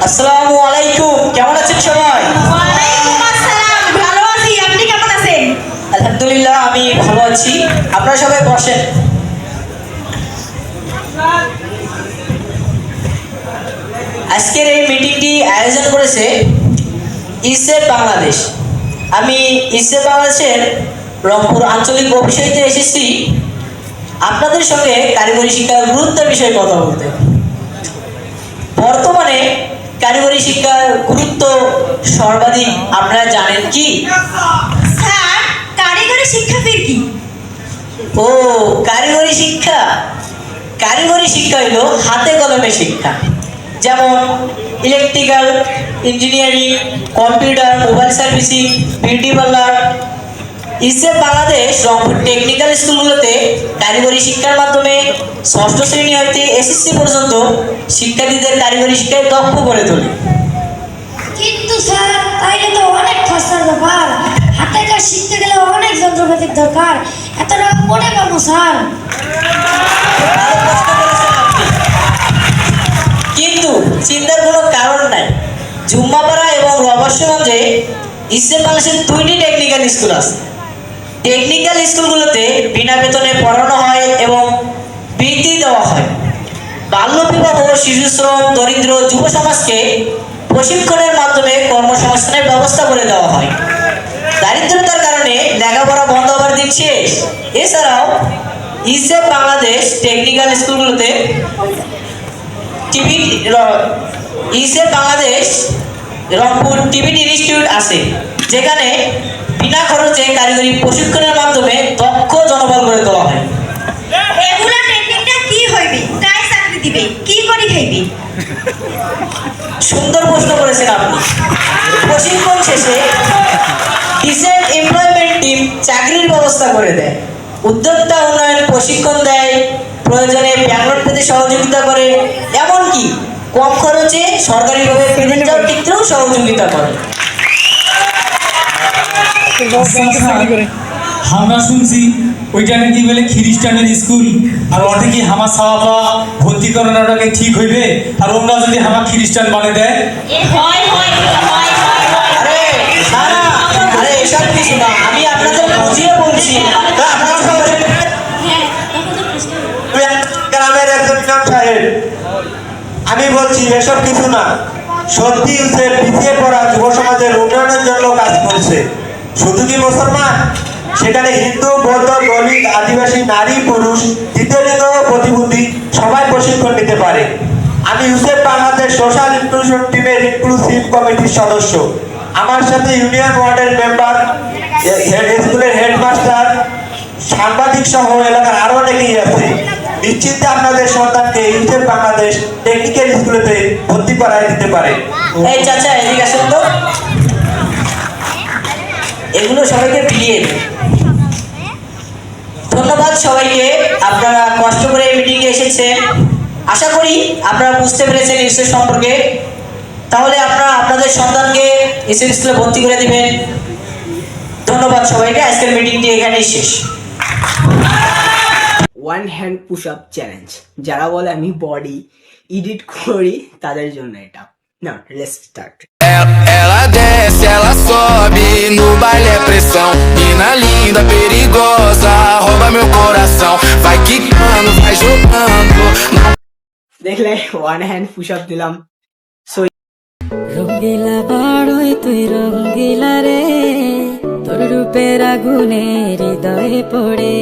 আসসালামু আলাইকুম, কেমন আছেন সবাই? ওয়ালাইকুম আসসালাম, ভালো আছি। আপনি কেমন আছেন? আলহামদুলিল্লাহ, আমি ভালো আছি। আপনারা সবাই বসেন। আজকের এই মিটিংটি আয়োজন করেছে ইসেপ বাংলাদেশ। আমি ইসেপ বাংলাদেশের রংপুর আঞ্চলিক অফিসে এসেছি আপনাদের সঙ্গে কারিগরি শিক্ষার গুরুত্বের বিষয়ে কথা বলতে। বর্তমানে কারিগরি শিক্ষার গুরুত্ব সর্বাধিক আপনারা জানেন কি? স্যার, কারিগরি শিক্ষা ফির কি? ও, কারিগরি শিক্ষা। কারিগরি শিক্ষা হলো হাতে কলমে শিক্ষা, যেমন electrical engineering, computer, mobile servicing, beauty parlour. ইসেপ বাংলাদেশ রংপুর টেকনিক্যাল স্কুলগুলোতে কারিগরি শিক্ষার মাধ্যমে ষষ্ঠ শ্রেণী হইতে এসএসসি পর্যন্ত শিক্ষার্থীদের কারিগরি শিক্ষায় দক্ষ করে তোলে। কিন্তু স্যার, তাইলে তো অনেক খরচার ব্যাপার। হাতের কাজ শিখতে গেলে অনেক যন্ত্রপাতির দরকার। এত টাকা কোনে পাবো স্যার? ভালো প্রশ্ন করেছেন আপনি। কিন্তু চিন্তার কোনো কারণ নাই। জুম্মাপাড়া এবং রবার্সগঞ্জে ইসেপ বাংলাদেশের 2টি টেকনিক্যাল স্কুল আছে। টেকনিক্যাল স্কুলগুলোতে বিনা বেতনে পড়ানো হয় এবং বৃত্তি দেওয়া হয়। বাল্যবিবাহ, শিশুশ্রম, দরিদ্র যুব সমাজকে প্রশিক্ষণের মাধ্যমে কর্মসংস্থানের ব্যবস্থা করে দেওয়া হয়। দারিদ্রতার কারণে লেখাপড়া বন্ধ হবার দিন শেষ। এছাড়াও ইসেপ বাংলাদেশ টেকনিক্যাল স্কুলগুলোতে ইসেপ বাংলাদেশ রংপুর টিবিটি ইনস্টিটিউট আছে, যেখানে বিনা খরচে কারিগরি প্রশিক্ষণের মাধ্যমে দক্ষ জনবল গড়ে তোলা হয়। এগুলা ট্রেনিংটা কি হইবে? কাই চাকরি দিবে? কি করি খাইবে? সুন্দর প্রশ্ন করেছেন আপনি। প্রশিক্ষণ শেষে ডিসেন্ট এমপ্লয়মেন্ট টিম চাকরির ব্যবস্থা করে দেয়, উদ্যোক্তা উন্নয়ন প্রশিক্ষণ দেয়, প্রয়োজনে ব্যাংলোড পেতে সহযোগিতা করে, এমনকি কম খরচে সরকারিভাবে পেমেন্ট যাওয়ার ক্ষেত্রেও সহযোগিতা করে। আমরা শুনছি ওইটা নাকি বলে খ্রিস্টানের স্কুল, আর ওটা কি হামা সাওয়াপা ভর্তি করানোটাকে ঠিক হইবে? আর ওরা যদি হামা খ্রিস্টান বানিয়ে দেয়? আরে না না, আরে এসব কিছু না, আমি আপনাদের বুঝিয়ে বলছি। গ্রামের একজন ইমাম সাহেব, আমি বলছি এসব কিছু না। সত্যি সে পিছিয়ে পড়া যুব সমাজের উন্নয়নের জন্য কাজ করছে। শুধু কি মুসলমান, সেখানে হিন্দু, বৌদ্ধ, দলিত, আদিবাসী, নারী, পুরুষ, তৃতীয় লিঙ্গ, প্রতিবন্ধী সবাই প্রশিক্ষণ নিতে পারে। আমি ইউসেপ বাংলাদেশ সোশ্যাল ইনক্লুশন টিমের ইনক্লুসিভ কমিটির সদস্য। আমার সাথে ইউনিয়ন ওয়ার্ডের মেম্বার, স্কুলের হেডমাস্টার, সাংবাদিক সহ এলাকার আরো অনেকেই আছে। নিশ্চিন্তে আপনাদের সন্তানকে ইউসেপ বাংলাদেশ টেকনিক্যাল স্কুলেতে ভর্তি করায় দিতে পারে। এই চাচা, এদিকে আসেন তো। এগুলো সবাইকে ফিরিয়ে দেন। ধন্যবাদ সবাইকে, আপনারা কষ্ট করে এই মিটিংয়ে এসেছেন। আশা করি আপনারা বুঝতে পেরেছেন ইসেপ সম্পর্কে। তাহলে আপনারা আপনাদের সন্তানকে ইসেপ স্কুলে ভর্তি করে দিবেন। ধন্যবাদ সবাইকে। আজকের মিটিংটি এখানেই শেষ। One hand push up challenge. যারা বলে আমি বডি এডিট করি তাদের জন্য এটা না। Let's start. Ela desce, ela sobe, no baile é pressão. Mina linda, perigosa, rouba meu coração. Vai quicando, vai jogando. দেখলে ওয়ান হ্যান্ড পুশ আপ দিলাম। রঙ্গিলা বাড়ই তুই রঙ্গিলা রে, তোর রূপের আগুনে হৃদয়ে পড়ে।